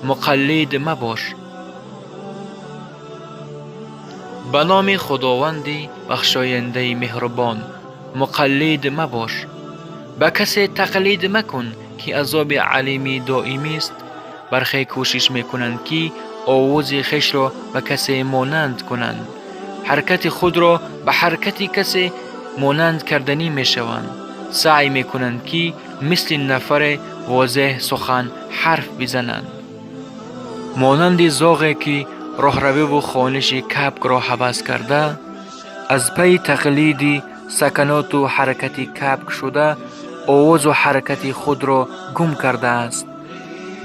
مقلد مباش. به نام خداوند بخشاینده مهربان. مقلد مباش. به کسی تقلید مکن که عذاب علیمی دائمی است. برخی کوشش میکنند که آواز خویش را به کسی مانند کنند. حرکت خود را به حرکت کسی مانند کردنی میشوند. سعی میکنند که مثل نفر واضح سخن حرف بزنند. مانند زاغی که راهروی و خوانش کبک را هوس کرده، از پی تقلید سکنات و حرکت کبک شده آواز و حرکت خود را گم کرده است.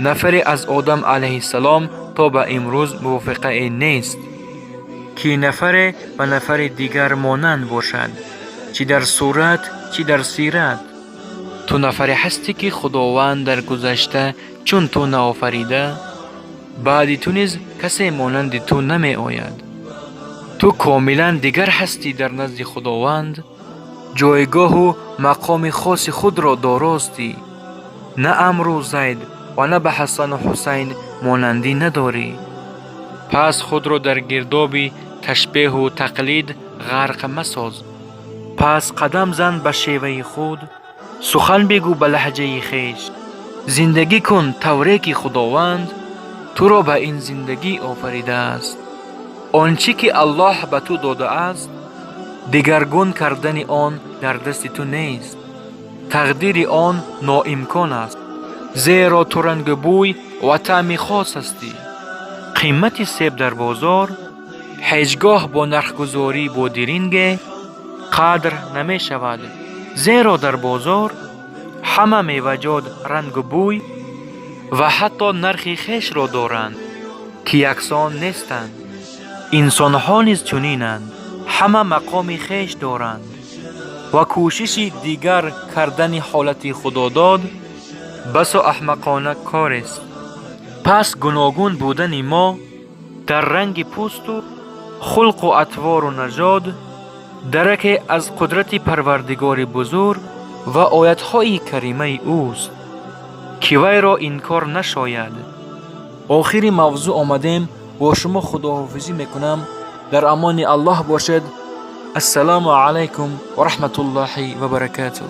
نفری از آدم علیه السلام تا به امروز موافقه نیست که نفر به نفر دیگر مانند باشد، چی در صورت چی در سیرت. تو نفری هستی که خداوند در گذشته چون تو نآفریده، بعد تو نیز کسی مانند تو نمی آید. تو کاملا دیگر هستی در نزد خداوند. جایگاه و مقام خاص خود را داراستی. نه عمرو و زید و نه به حسن و حسین مانندی نداری. پس خود را در گرداب تشبیه و تقلید غرق مساز. پس قدم زن به شیوه خود، سخن بگو به لهجه خویش. زندگی کن طوری که خداوند تو را به این زندگی آفریده است. آنچه که الله به تو داده است، دگرگون کردن آن در دست تو نیست. تقدیر آن ناامکان است، زیرا تو رنگ بوی و طعم خاص هستی. قیمت سیب در بازار هیچگاه با نرخگذاری با دیرینگ قدر نمی شود، زیرا در بازار همه میوجات رنگ و بوی و حتی نرخ خویش را دارند که یکسان نیستند. انسان ها نیز چنینند، همه مقام خویش دارند و کوشش دیگر کردن حالت خداداد بس و احمقانه کار است. پس گوناگون بودن ما در رنگ پوست و خلق و اطوار و نژاد درک از قدرت پروردگار بزرگ و آیت‌های کریمه اوست که وی را انکار نشاید. آخر موضوع آمدیم. با شما خداحافظی میکنم. در امان الله باشد. السلام علیکم و رحمت الله و برکاته.